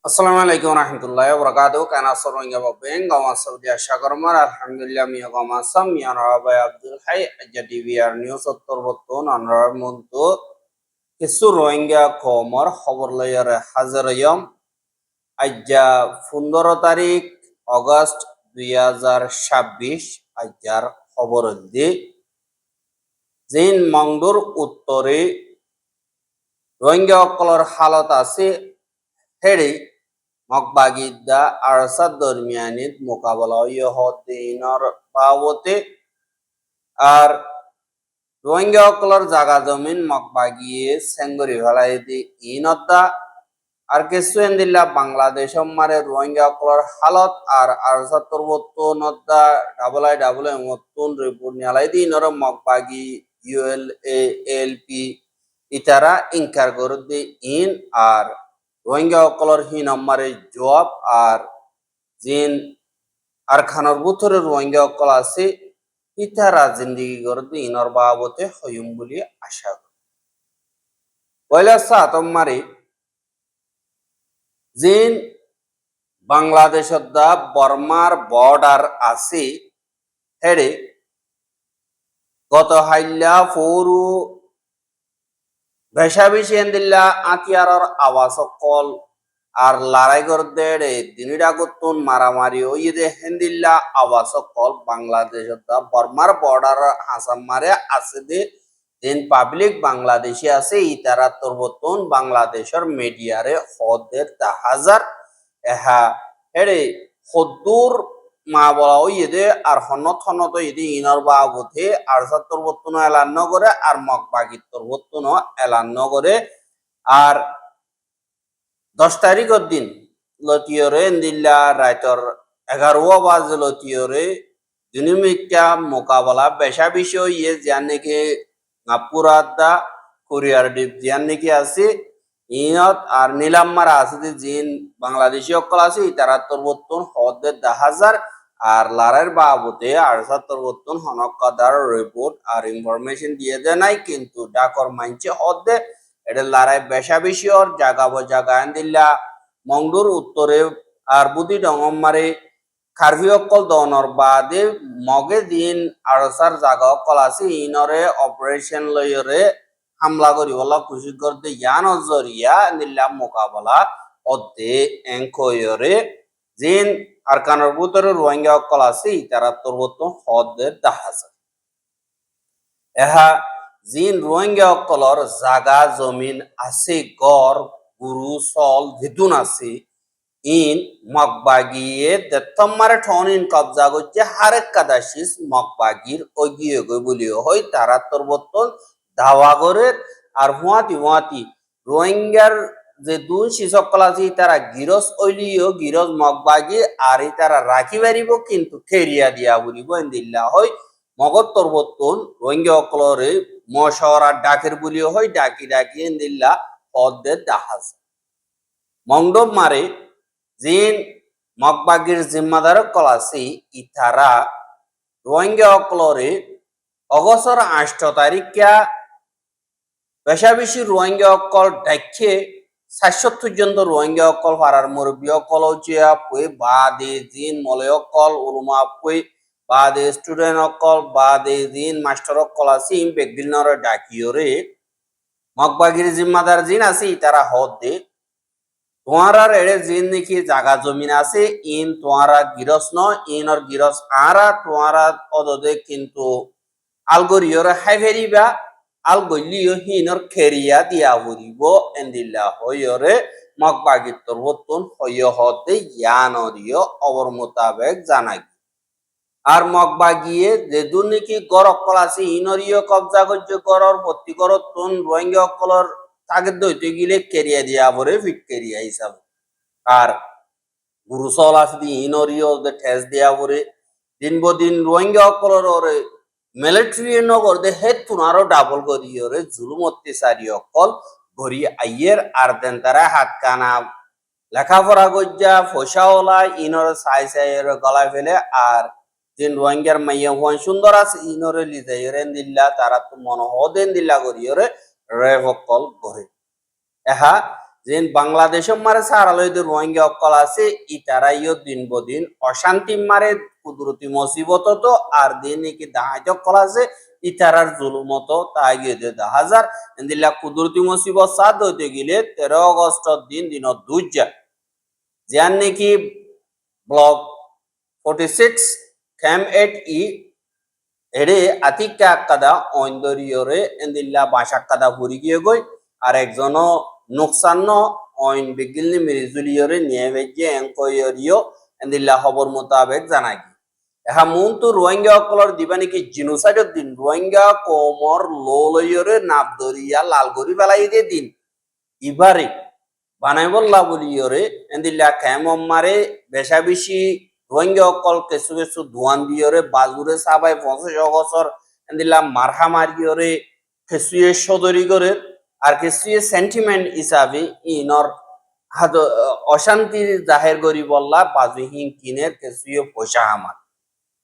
আসসালামু আলাইকুম রহমতুল্লাহ বরকাত কেনা সরঙ্গা বাবেন গামা সৌদি সাগরমার আলহামদুলিল্লাহ মিয়া গামা সাম মিয়া রাবাই আব্দুল হাই আজ্জা টিভিআর নিউজ উত্তর বর্তমান আনরার মন্তু কিছু রোহিঙ্গা কমর খবর লয়ারে হাজারয়ম আজ্জা 15 তারিখ অগস্ট 2026 আজ্জার খবর দি জিন মংডুর উত্তরে রোহিঙ্গা অকলর হালত আছে হেড়ে মকবাগিদ্দা আরসাদ দরমিয়ানিত মোকাবেলা ইহদিনর বাবতে আর রোহিঙ্গা অকলর জাগা জমিন মকবাগিয়ে সেঙ্গরি ভেলাই দি ইনদ্দা আর কিছু এন্দিল্লা বাংলাদেশ মারে রোহিঙ্গা অকলর হালত আর আরসাদ তরবত্ত নদ্দা ডাবল মতুন রিপোর্ট নিয়ালাই দি ইনর মকবাগি ULALP ইতারা ইনকার করে দি ইন আর রোহিঙ্গা অকলর হি নম্বরে জবাব আর জিন আর খানর বুথরে রোহিঙ্গা অকল আছে ইতারা জিন্দিগি করতে ইনর বাবতে হইম বলি আশা করি পয়লা সাতমারে জিন বাংলাদেশত দা বর্মার বর্ডার আছে হেড়ে গত হাইল্লা ফৌরু ভেসাবিসি এন্দিল্লা আতিয়ারর আওয়াজ কল আর লড়াই করতে দিনিটা করতুন মারামারি ওই যে হেন্দিল্লা আওয়াজ কল বাংলাদেশ বর্মার বর্ডার আসাম মারে আছে দে দিন পাবলিক বাংলাদেশি আছে ইতারা তরবতুন বাংলাদেশের মিডিয়ারে হদের হাজার এহা হেরে হদ্দুর মা বলা ওই দে আর হনত ইদি ইনর বাবুতে আর তরবতুন এলান করে আর মকবাগির তরবতুন এলান করে আর 10 তারিখের দিন লতিয়রে এন্দিল্লা রাইতর 11 বাজে লতিয়রে দিনমিকা মোকাবেলা বেশা বিষয় ইয়ে যান নাকি পুরাদা কোরিয়ার ডিপ যান নাকি আছে ইনত আর নীলাম্মার আছে জিন বাংলাদেশি অকল আছে তারা তরবতুন হদের 10,000 আর লারের বাবুতে আর তরবতুন হনকাদার রিপোর্ট আর ইনফরমেশন দিয়ে দেয় নাই কিন্তু ডাকর মানছে হদে এটা লড়াই বেশা বেশি ওর জাগা দিল্লা মংডুর উত্তরে আর বুদি ডঙ্গমারে খারভি অকল দনর বাদে মগে দিন আরসার জাগা অকল আছে ইনরে অপারেশন লয়রে হামলা করি বলা খুশি করতে ইয়ান জরিয়া দিল্লা মোকাবেলা অদ্দে এঙ্কয়রে জিন আর কানর বুতরে রোহিঙ্গা অকল আছে তারা তরবত হদের দাহাজা এহা জিন রোহিঙ্গা অকলর জাগা জমিন আছে গড় গুরু সল ভিদুন আছে ইন মকবাগিয়ে দেতমারে ঠন ইন কবজা করছে হারেক কাদাশিস মকবাগির অগিয়ে গই বলিও হই তারা তরবতন দাওয়া করে আর হুয়াতি রোহিঙ্গার যে দুই শিসকল আছে তারা গিরস ওইলিও গিরস মকবাগি আর তারা রাখি পারিব কিন্তু খেরিয়া দিয়া বলিব এন্দিল্লা হয় মগর তরবতন রোহিঙ্গা অকলরে মশরা ডাকের বলিও হয় ডাকি এন্দিল্লা পদের দাহাজ মংডব মারে জিন মকবাগির জিম্মাদার কলাসি ইতারা রোহিঙ্গা অকলরে অগস্টর 8 তারিখা বেশা বেশি রোহিঙ্গা অকল ডাকে 770 জন রোহিঙ্গা অকল পাড়ার মুরব্বী অকল চিয়া পুই বাদে জিন মলয় অকল উরুমা পুই বাদে স্টুডেন্ট অকল বাদে জিন মাস্টার অকল আছে বেগিলনরে ডাকিওরে মকবাগির জিম্মাদার জিন আছে তারা হদে তোমার এড়ে জিন নাকি জাগা জমিন আছে ইন তোমারা গিরস ন ইনর গিরস আরা তোমারা অদদে কিন্তু আলগরিয়রে হাই ফেরিবা আলগলিও হিনর খেরিয়া দিয়া বলিব এন্দিল্লা হইরে মকবাগির তরবতুন হইয় হতে ইয়ানরিয় অবর মোতাবেক জানাই আর মকবাগিয়ে যে দুর্নীতি গড় অকল আছে ইনরিয় কবজা করছ গড়র ভর্তি করতুন রোহিঙ্গা অকলর তাকে দইতে গিলে কেরিয়া দিয়া বলে ফিট কেরিয়া হিসাব আর গুরুসল আছে ইনরিয় ঠেস দিয়া বলে দিন রোহিঙ্গা অকলর ওরে মিলিটারি নগর দে হে তুনারও ডাবল করিয়রে জুলুম অত্যাচারী অকল ঘড়ি আইয়ের আর দেন তারা হাত কানা লেখাপড়া গজ্জা ফসাওলা ইনর সাইর গলা ফেলে আর জিন রোহিঙ্গার মাইয়া হুয়ান সুন্দর আছে ইনরে লিজাইরে দিল্লা তারা তো মন হদেন দিল্লা করিয়রে রেভ অকল ঘরে এহা যেন বাংলাদেশের মারে সারালয়তে রোহিঙ্গা অকল আছে ইতারাইও দিন বদিন অশান্তি মারে কুদরতি মসিবত তো আর দিন নাকি দাহাইত অকল আছে ইতারার জুলুমত তাই গিয়ে দেখা যার এন্দিল্লা কুদরতি মসিবত সাদ হইতে গেলে 13 আগস্ট দিন দুইজা যার নাকি ব্লক 46 ক্যাম্প 8 এরে আতিকা কাদা অইন্দরিয়রে এন্দিল্লা বাসা কাদা ভরি গিয়ে গই আর একজনও নোকসান অইন বিগিলনি মিরিজুলিয়রে নিয়ে বেজে এঙ্কয়রিও এন্দিল্লা খবর মোতাবেক জানাই এহা মুন্তু রোহিঙ্গা অকলর দিবা নাকি জিনোসাইডের দিন রোহিঙ্গা কোমর লোলয়রে নাবদরিয়া লালগরি বেলাই দিয়ে দিন ইবারে বানাইবল্লা বলিয়রে এন্দিল্লা খেমম মারে বেশা বেশি রোহিঙ্গা অকল কেসু কেসু ধোয়ান দিয়রে বাজুরে সাবাই 50 বছর এন্দিল্লা মারহা মারিয়রে কেসুয়ে সদরি করে আর কেসুয়ে সেন্টিমেন্ট হিসাবে ইনর হাত অশান্তির জাহের করি বললা বাজুহীন কিনের কেসুয়ে পয়সা আমার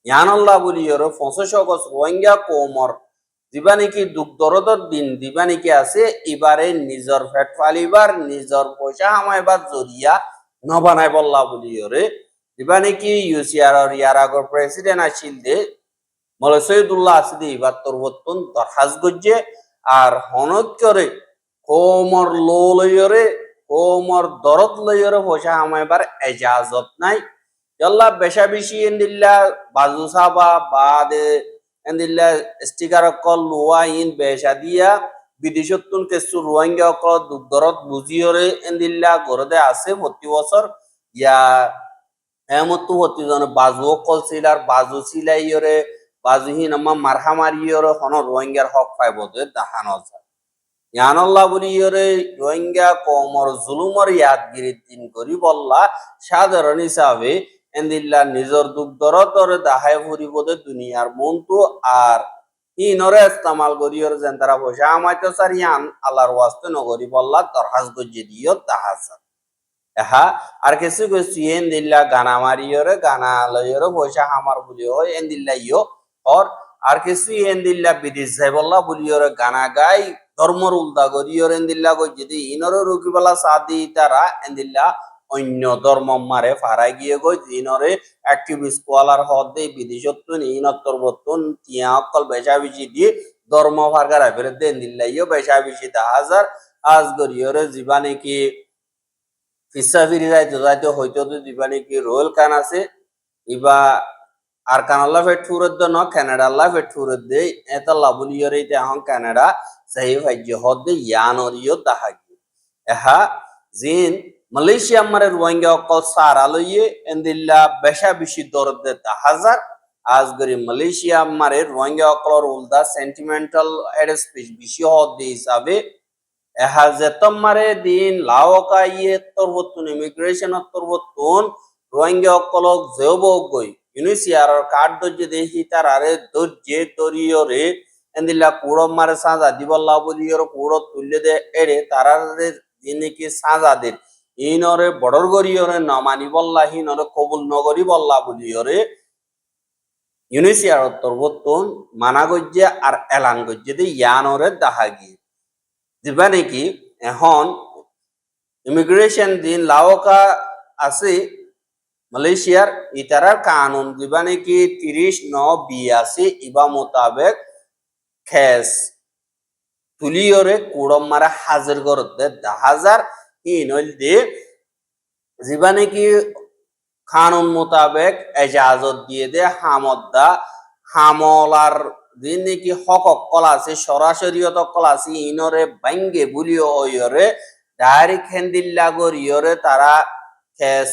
ইয়ানল্লাহ বলিয়রে 50 বছর রোহিঙ্গা কোমর দিবা নাকি দুঃখ দরদর দিন দিবা নাকি আছে এবারে নিজর ফেট ফালিবার নিজর পয়সা হামাইবার জরিয়া নবানাই বল্লা বলিয়রে দিবা নাকি ইউসিআর ইয়ার আগর প্রেসিডেন্ট আসিল দে মৌলানা সৈয়দুল্লাহ আসিদে এবার তরবতন দরখাস্ত গজ্জে আর হনত করে কোমর লো লইয়রে কোমর দরদ লইয়রে পয়সা হামাইবার এজাজত নাই যল্লা বেশা বেশি এন্দিল্লা বাজু সাবা বাদে এন্দিল্লা স্টিকার অকল লোয়া ইন বেশা দিয়া বিদেশতুন কেসু রোহিঙ্গা অকল দুধরত বুঝিয়রে এন্দিল্লা গরদে আছে 40 বছর ইয়া এমতো হতিজন বাজু অকল সিলার বাজু সিলাইয়রে বাজুহীন আমা মারহা মারিয়রে হন রোহিঙ্গার হক পাইব দেখানো যায় ইয়ানল্লাহ বলিয়রে রোহিঙ্গা কমর জুলুমর ইয়াদগিরি দিন করি বললা সাধারণ হিসাবে এন্দিল্লা নিজর দুঃখ দরদরে দাহায় ফুরিবদে দুনিয়ার মন্তু আর ইনরে ইস্তেমাল করিয়র যেন তারা পয়সা আমাইতে চার ইয়ান আল্লাহর ওয়াস্তে নগরি বললা দরখাস্ত গজ্জে দিও তাহাসা এহা আর কিছু কিছু এন্দিল্লা গানা মারিয়রে গানা লইয়রে পয়সা হামার বলিও এন্দিল্লা ইয় और আর কিছু এন্দিল্লা বিদেশ যাই বললা বলিয়রে গানা গাই ধর্মর উল্টা করিয়র এন্দিল্লা কই যদি ইনরে রুকিবেলা সাদি তারা এন্দিল্লা অন্য ধর্ম মারে ফারাই গিয়ে গই ইনরে অ্যাক্টিভিস্ট কোয়ালার হদে বিদেশতুন ইনত্তর বতুন তিয়া অকল বেশা বেশি দিয়ে ধর্ম ফারগারা ফেরত এন্দিল্লা ইয় বেশা বেশি 10,000 আজ গরিয়রে জীবানে কি ফিসা ফিরি যাইতে হইতো জীবানে কি রোয়েল কান আছে ইবা আর কানাল্লা ফেট ফুরত ন কানাডা আল্লাহ ফেট ফুরত দে এতাল্লা বুলিয়রে তে হন কানাডা সাহি ভাজ্য হদে ইয়ানরিও দাহাগি এহা জিন মালয়েশিয়া মারে রোহিঙ্গা অকল সারা লইয়ে এন্দিল্লা বেশা বেশি দরদে 10,000 আজগরি মালয়েশিয়া মারে রোহিঙ্গা অকলর উল্দা সেন্টিমেন্টাল এডস্পিচ বেশি হদে হিসাবে এহা যেতম মারে দিন লাওকা ইয়ে তরবতুন ইমিগ্রেশন তরবতুন রোহিঙ্গা অকলক জেবক গই ইউনিসিয়ার কার্ড দজ্জে দেখি তার আরে দজ্জে তরিয়রে এন্দিল্লা কুড়ো মারে সাজা দিবল্লা বলিয়র কুড়ো তুললে দে এড়ে তারারে যিনি কি সাজাদের ইনরে বড়র গরিয়রে নমানি বল্লা হিনরে কবুল নগরি বল্লা বলিয়রে ইউনিসিয়ার তরবতুন মানা গজ্জে আর এলান গজ্জে দে ইয়ানরে দাহাগি দিবা নাকি এখন ইমিগ্রেশন দিন লাওকা আছে মালয়েশিয়ার ইতারার কানুন দিবা নাকি 30/9/82 ইবা মোতাবেক খেস তুলিয়রে কুড়ম মারা হাজির করতে 10,000 ইনল দে দিবা নাকি কানুন মোতাবেক এজাজত দিয়ে দে হামদ্দা হামলার দিন নাকি হক কল আছে সরাসরিয়ত কল আছে ইনরে বাঙ্গে বুলিও ওয়রে ডাইরেক্ট হেন্দিল্লা গরিয়রে তারা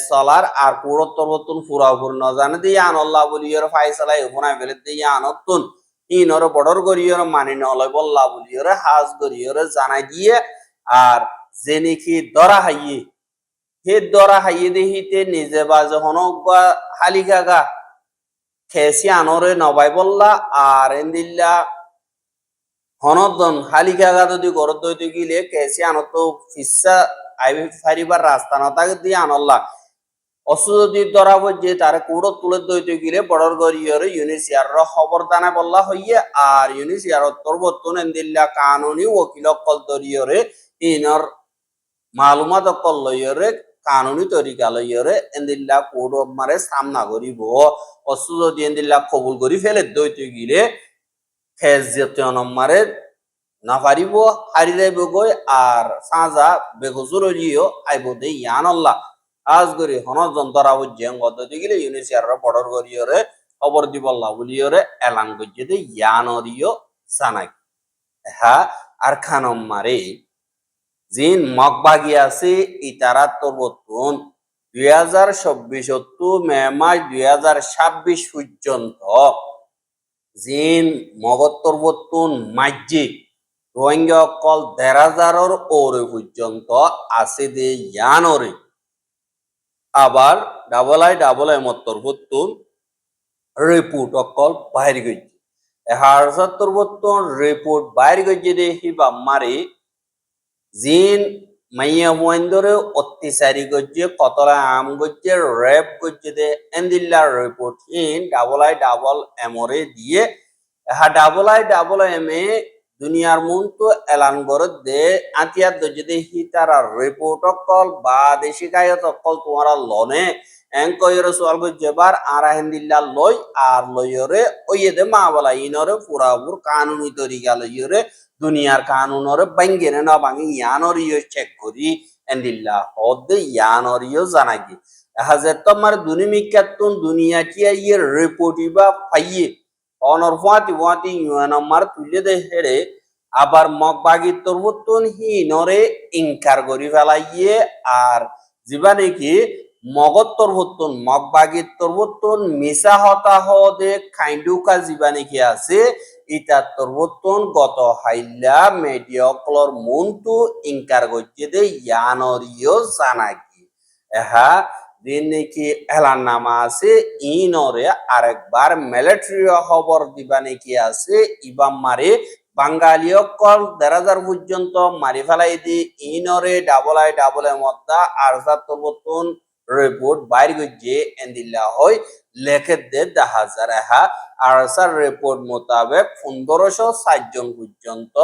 চলার আর পুরোত্তর বতুন পুরাপুর ন জানে দিয়ে আনল্লাহ বলিয়র ফাইসালাই উপনাই ফেলে দিয়ে আনতুন ইনর বড়র গরিয়র মানি নলয় বল্লা বলিয়রে হাজ গরিয়রে জানাই দিয়ে আর যে নাকি দরা হাইয়ে হে দরা হাইয়ে দেহিতে নিজে বাজে হনগা হালিকা গা খেসি আনরে নবাই বললা আর এন্দিল্লা হনদন হালিকা গা যদি গরদ দইতে গিলে খেসি আনত ফিসা আইবি ফারিবার রাস্তা না তাকে দিয়ে আনল্লা অসুদি ধরা যে তার কুড়ো তুলে দইতে গিলে বড়র গরিয়রে ইউনিসিয়ার খবর দানা বললা হইয়ে আর ইউনিসিয়ার তরবতুন এন্দিল্লা কানুনি ওকিল কল দরিয়রে ইনর মালুমাত অকল লইরে কানুনি তরিকা লইরে এন্দিল্লা কোড মারে সামনা করিব অসু যদি এন্দিল্লা কবুল করি ফেলে দইতে গিলে খেজ যেতে মারে না পারিব হারি যাইব গই আর সাজা বেগজুরিও আইব দে ইয়ান আল্লাহ আজ গরি হন যন্তরা বুঝেন গদতে গিলে ইউনিসিয়ার বর্ডার করিয়রে খবর দিব আল্লাহ বলিয়রে এলান গজ্জে দে ইয়ানরিও জানাই হ্যাঁ আর খানম মারে জিন মগবাগি আছে ইতারা তরবতুন 2024 মে মাস 2026 পর্যন্ত জিন মগত তরবতুন মাজ্জি রোহিঙ্গা অকল 1,500 ওরে পর্যন্ত আছে দে ইয়ানরে আবার ডাবল আই মত তরবতুন রিপোর্ট অকল বাইরে গেছে 1,070 রিপোর্ট বাইরে গেছে দে হিবা মারি জিন মাইয়া হুয়াইন্দরে অত্যাচারী গজ্জে কতলা আম গজ্জে রেপ গজ্জে দে এন্দিল্লা রিপোর্ট ইন ডাবল এমরে দিয়ে ডাবল এম এ দুনিয়ার মুন্তু এলান করে দে আতিয়ার দজ্জে হিতারা রিপোর্ট অকল বা দেশি গায়ত অকল তোমারা লনে এঙ্কয়রে সোয়াল গজ্জেবার আরা হেন্দিল্লা লই আর লইরে ওইয়ে দে মা বলা ইনরে পুরাপুর কানুনি তরিকা লইরে দুনিয়ার কানুনরে বাঙ্গেনে না ভাঙি ইয়ানরিও চেক করি এন্দিল্লা হদে ইয়ানরিও জানাগি হাজার তোমার দুনিমিকাতুন দুনিয়া কি ইয়ে রিপোর্ট বা পাইয়ে অনর ফুয়াতি ইউএনমার তুলে দে হেড়ে আবার মগবাগি তরবতুন হি নরে ইনকার করি ফেলাইয়ে আর যিবা নাকি মগত তরবতুন মগবাগি তরবতুন মিসা হতাহ দে খাইন্ডুকা যিবা নাকি আছে ইটা তরবতুন গত হাইল্লা মেডিয়কলর মুনটু ইনকার গজ্জে দে ইয়ানরিও জানাগি এহা দিন নাকি এলান নামা আছে ইনরে আরেকবার মিলিটারি খবর দিবা নাকি আছে ইবাম মারে বাঙালি অকল 1,500 পর্যন্ত মারি ফেলাই দি ইনরে ডাবল আই মদ্দা আর তরবতুন রিপোর্ট বাইর গজ্জে এন্দিল্লা হয় লেখে দে 10,000 এহা আরসার রিপোর্ট মোতাবেক 1,560 জন পর্যন্ত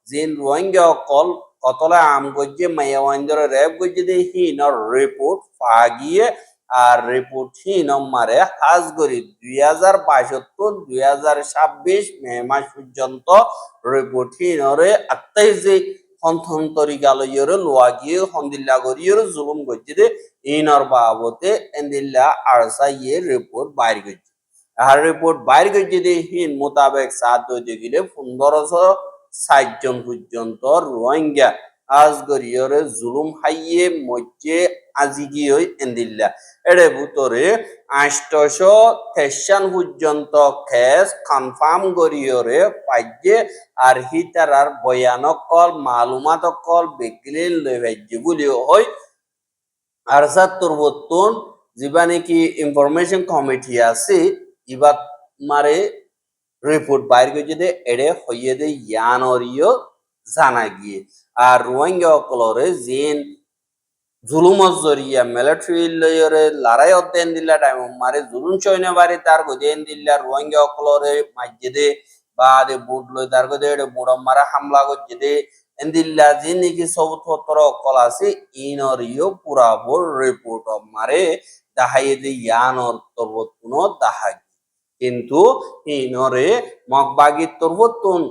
জিন রোহিঙ্গা অকল কতলা আম গজ্জে মাইয়াওয়াইন্দরে রেপ গজ্জে দে হিনর রিপোর্ট ফাগিয়ে আর রিপোর্ট হিনম মারে হাজ গরি 2022 2026 মে মাস পর্যন্ত রিপোর্ট হিনরে আত্তাইজে হন্থন তরিকা লইরে লোয়া গিয়ে হন্দিল্লা গরিয়রে জুলুম গজ্জে দে ইনর বাবতে এন্দিল্লা আরসা ইয়ে রিপোর্ট বাইর গজ্জে আর রিপোর্ট বাইর গজ্জে দে হিন মোতাবেক সাত দইতে গিলে 1,560 জন পর্যন্ত রোহিঙ্গা আজ গরিয়রে জুলুম হাইয়ে মজ্জে আজিগিয়ে এন্দিল্লা এরে ভিতরে 853 পর্যন্ত কেস কনফার্ম গরিয়রে পাইয়ে আর হিতারার বয়ানকল মালুমাতকল বেগিলিন লই ভাইজে বলিও হয় আর 70 যিবা নাকি ইনফরমেশন কমিটি আছে ইবাত মারে রিপোর্ট বাইর করে দে এড়ে হইয়ে দে ইয়ানরিও জানা গিয়ে আর রোহিঙ্গা অকলরে জিন জুলুমত জরিয়া মিলিটারি লয়রে লড়াই অধ্যয়ন দিলা টাইম মারে জুলুম সৈন্য বাড়ি তার গোদেন দিলা রোহিঙ্গা অকলরে মাজ্জেদে বাদে বুট লই তার গোদে বুড়ম মারা হামলা করছে দে এন্দিল্লা জিন নাকি সবুতর অকল আছে ইনরিও পুরাপুর রিপোর্ট মারে দাহাইয়ে দে ইয়ানর তরবতুন দাহাই কিন্তু ইনরে মগবাগি তরবতুন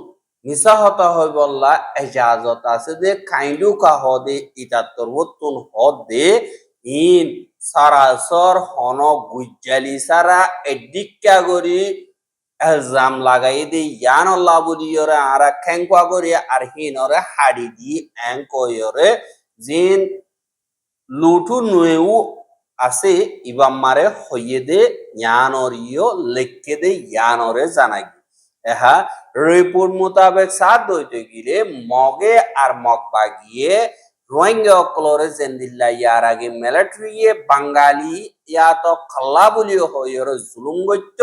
মিসা হতা হয় বললা এজাজত আছে দে কাইন্ডু কা হদে ইটা তরবতুন হদে ইন সারাসর হন গুজ্জালি সারা এডিক্কা গরি এলজাম লাগাই দে ইয়ান আল্লাহ বুলিয়রে আরা খেংকোয়া গরি আর হিনরে হাড়ি দি এঙ্কয়রে জিন লুঠু নুয়েউ আছে ইবাম মারে হইয়ে দে ইয়ানরিও লেখকে দে ইয়ানরে জানাই এহা রিপোর্ট মোতাবেক সাত দইতে গিলে মগে আর মগবাগিয়ে রোহিঙ্গা অকলরে জেন্দিল্লা ইয়ার আগে মিলিটারি বাঙালি ইয়া তো খাল্লা বলিও হইরে জুলুম গত্য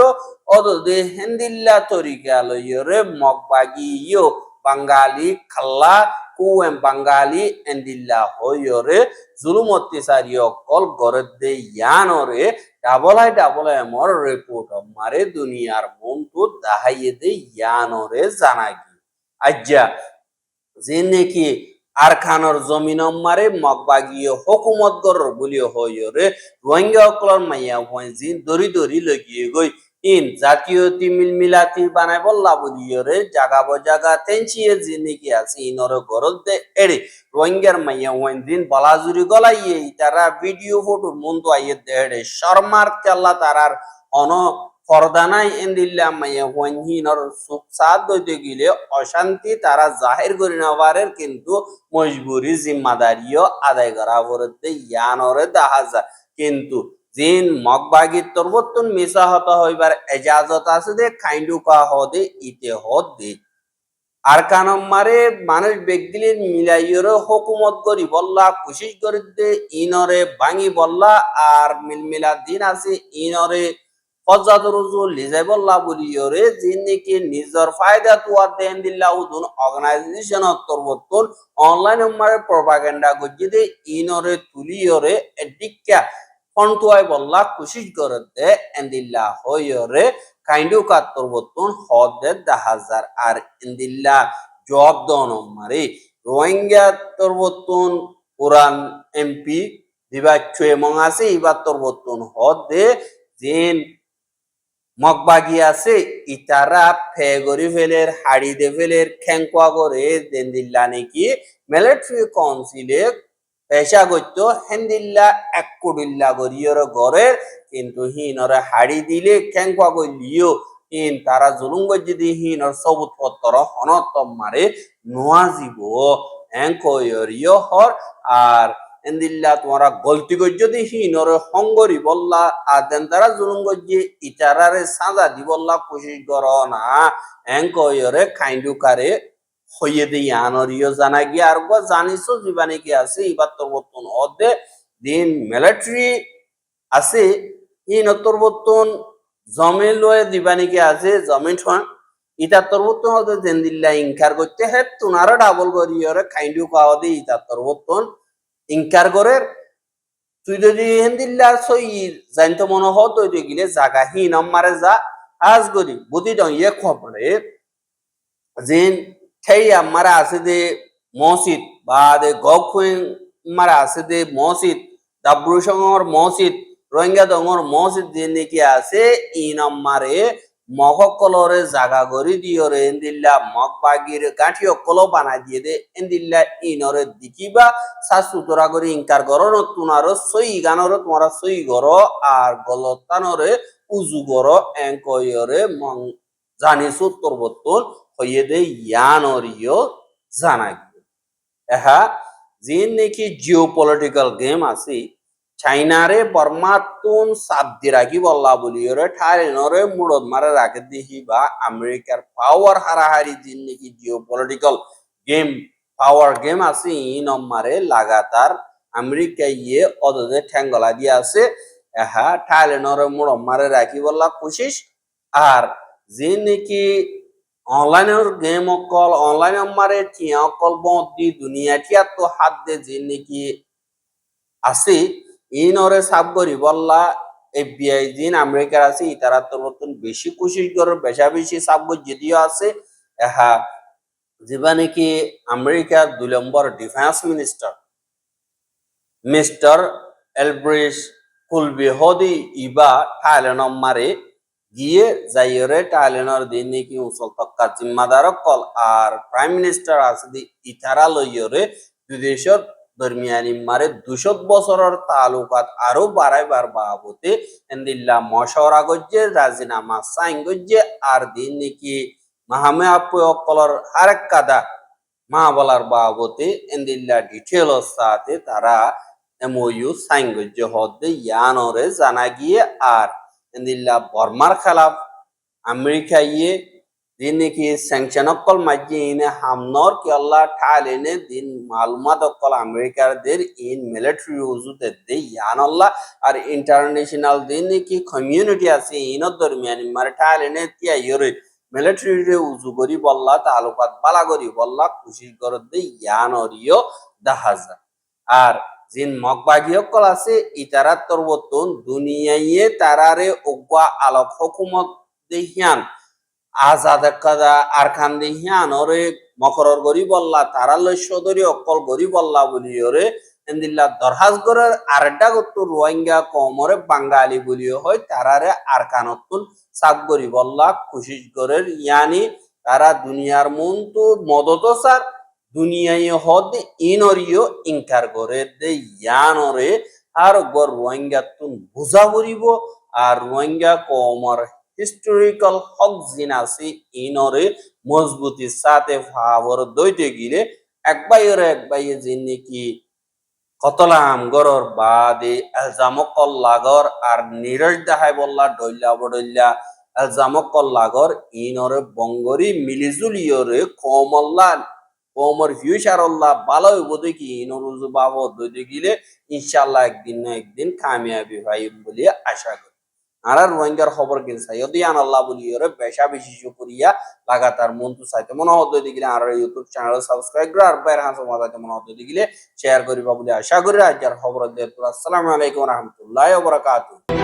অদে হেন্দিল্লা তরিকা লইরে মগবাগিও বাঙালি খাল্লা কুয়েম বাঙালি এন্দিল্লা হইরে জুলুম অত্যাচারী অকল গরে দে ইয়ানরে ডাবল আই মর রিপোর্ট মারে দুনিয়ার মন্তু দাহাইয়ে দে ইয়ানরে জানাগি আজ্জা যে নাকি আর খানর জমিন মারে মগবাগীয় হকুমত গর বলিও হইরে রোহিঙ্গা অকলর মাইয়া হইজি দরি দরি লগিয়ে গই ইন জাতীয় তিমিল মিলাতি বানাই বল্লা বলিয়রে জাগা বজাগা তেঞ্চিয়ে জিনিকি আছে ইনর গরল দে এড়ে রোহিঙ্গার মাইয়া হইদিন বলাজুরি গলাইয়ে তারা ভিডিও ফটো মন্দ আইয়ে দেড়ে শর্মার চাল্লা তারার অন ফরদানাই এন্দিল্লা মাইয়া হইনর সুখ সাদ দইতে গিলে অশান্তি তারা জাহির করি নেওয়ারের কিন্তু মজবুরি জিম্মাদারিও আদায় করা বলতে ইয়ানরে দেখা যায় কিন্তু জিন মগবাগি তরবতুন মিশা হত হইবার এজাজত আছে দে খাইন্ডু কা হদে ইতে হদে আর কানম মারে মানুষ বেগদিলির মিলাইয়রে হুকুমত করি বল্লা কুশিস করি দে ইনরে ভাঙি বল্লা আর মিলমিলা দিন আছে ইনরে ফজাত রুজু লিজাই বল্লা বলিয়রে জিন্নিকি নিজর ফায়দা তুয়া দেন দিল্লা উদুন অর্গানাইজেশন তরবতুন অনলাইন মারে প্রপাগান্ডা গজি দে ইনরে তুলিয়রে এডিকা ফন্টুয়াই বল্লা কুশিস করে দে এন্দিল্লা হইয়রে কাইন্ডু কাত্তর বতুন হদে দাহাজার আর ইন্দিল্লা জব দন মারি রোহিঙ্গা তরবতুন পুরান এমপি দিবা ছুয়ে মঙাছে ইবা তরবতুন হদে জিন মগবাগি আছে ইতারা ফেগরি ফেলের হাড়ি দে ফেলের খেঙ্কুয়া করে দেন্দিল্লা নাকি মিলিটারি কাউন্সিলে পেশা গত্য হেন্দিল্লা এক কোডিল্লা গরিয়র গড়ের কিন্তু হিনরে হাড়ি দিলে খেঙ্কুয়া গলিও হিন তারা জুলুম গজি হিনর সবুত পত্র হনত মারে নোয়া জীব এঙ্কয়রিয় হর আর এন্দিল্লা তোমরা গলতি গজ্য দি হিনরে হঙ্গরি বল্লা আর দেন তারা জুলুম গজি ইটারারে সাজা দি বল্লা কোশিশ কর না এঙ্কয়রে কাইন্ডুকারে হইয়ে দি আনরিও জানা গিয়া আর গো জানিছো জীবানে কি আছে ইবার তরবতন অদে দিন মিলিটারি আছে ইন তরবতন জমিন লয়ে দিবানি কি আছে জমিন ঠন ইটা তরবতন অদে দেন্দিল্লা ইনকার করতে হে তুনারো ডাবল করিয়রে কাইন্ডু কাও দি ইটা তরবতন ইনকার করে তুই যদি হেন্দিল্লার সই জানতো মনে হত তুই গিলে জাগা হি নম্বরে যা আজ গরি বুদ্ধি ডং ইয়ে খবরে জিন ঠেই আমারা আছে দে মসজিদ বা দে গখুইন মারা আছে দে মসজিদ দাব্রু সঙ্গর মসজিদ রোহিঙ্গা দঙ্গর মসজিদ যে নাকি আছে ই নম্বরে মগকলরে জাগা গরি দিয়রে এন্দিল্লা মগবাগির গাঁঠি অকল বানাই দিয়ে দে এন্দিল্লা ইনরে দিকিবা সাসুতরা করে ইনকার গর তুনার সই গানর তোমার সই গর আর গলতানরে উজু গর এঙ্কয়রে মং জানিস তরবতন হইয়ে দে ইয়ানরিও জানা গিয়ে এহা জিন নাকি জিও পলিটিক্যাল গেম আছে চাইনারে বর্মাতুন সাবদি রাখি বল্লা বলিওরে ঠারিনরে মুড়দ মারে রাখে দিহি বা আমেরিকার পাওয়ার হারাহারি জিন নাকি জিও পলিটিক্যাল গেম পাওয়ার গেম আছে ই নম্বরে লাগাতার আমেরিকা ইয়ে অদদে ঠ্যাঙ্গলা দিয়ে আছে এহা ঠারিনরে মুড়দ মারে রাখি বল্লা কোশিস আর জিন নাকি অনলাইনের গেম অকল অনলাইন মারে টিয়া অকল বদি দুনিয়া টিয়া তো হাত দে জিন নাকি আছে ইনরে সাবগরি বল্লা এফবিআই জিন আমেরিকার আছে ইতারা তোর মতন বেশি কোশিশ করে বেশি সাবগ যদিও আছে এহা যেবা নাকি আমেরিকার 2 নম্বর ডিফেন্স মিনিস্টার মিস্টার এলব্রিস কুলবি হদি ইবা থাইল্যান্ড মারে গিয়ে যাইরে থাইল্যান্ডের দিন নাকি উসল তক্কা জিম্মাদার কল আর প্রাইম মিনিস্টার আছে দি ইতারা লইরে বিদেশের দরমিয়ানি মারে 200 বছরের তালুকাত আরো বাড়াইবার বাবতে এন্দিল্লা মশওয়ারা গজ্জে রাজিনামা সাইন গজ্জে আর দিন নাকি মাহামে আপু অকলর আরেক কাদা মা বলার বাবতে এন্দিল্লা ডিটেল সাথে তারা এমওইউ সাইন গজ্জে হদে ইয়ানরে জানা গিয়ে আর এন্দিল্লা বর্মার খেলাফ আমেরিকা ইয়ে দিন নাকি স্যাংশন অকল মাঝে ইনে হামনর কি আল্লাহ ঠালেনে দিন মালুমাত অকল আমেরিকার দের ইন মিলিটারি উজুতে দে ইয়ান আল্লাহ আর ইন্টারন্যাশনাল দিন নাকি কমিউনিটি আছে ইনর দরমিয়ানি মারে ঠালেনে তিয়া ইরে মিলিটারি রে উজু করি বল্লা তালুকাত বালা করি বল্লা খুশি করে দে ইয়ান অরিও দাহাজা আর জিন মগবাগি অকল আছে ইতারা তরবতন দুনিয়ায়ে তারারে ওগা আলোক হুকুমত দেহিয়ান আজাদ কাদা আর খান দেহিয়ান ওরে মকরর গরিবল্লা তারা লস্য ধরি অকল গরিবল্লা বলিওরে এন্দিল্লা দরহাজ গরের আরেকটা গত্তু রোহিঙ্গা কমরে বাঙালি বলিও হয় তারারে আরকানতুন সাব গরিবল্লা খুশিস গরের ইয়ানি তারা দুনিয়ার মন্তু মদত সার দুনিয়ায় হদ ইনরিও ইনকার করে দে ইয়ানরে আর গর রোহিঙ্গা তুন বুঝা করিব আর রোহিঙ্গা কমর হিস্টোরিক্যাল হক জিনাসি ইনরে মজবুতির সাথে ফাবর দইতে গিলে একবাইয়ে যিনি কি কতলাম গরর বাদে এলজামকল লাগর আর নিরজ দেখাই বললা ডইল্লা বডইল্লা এলজামকল লাগর ইনরে বঙ্গরি মিলিজুলিয়রে কমল্লা কমর ফিউচারল্লা ভালো হইব দেখি ইনরুজু বাবদ দইতে গিলে ইনশাআল্লাহ একদিন না একদিন কামিয়াবি ভাই বলে আশা করি আর রোহিঙ্গার খবর কিনছে যদি আনাল্লাহ বলি ওরে বেশা বেশি করিয়া লাগাতার মন্তু চাইতে মনে হতো দিলে আর ইউটিউব চ্যানেল সাবস্ক্রাইব করে আর বাইরে হাসো মাথাতে মনে হতো দিলে শেয়ার করিবা বলে আশা করি আজকের খবর দিয়ে আসসালামু আলাইকুম রহমতুল্লাহ ওয়া বারাকাতুহু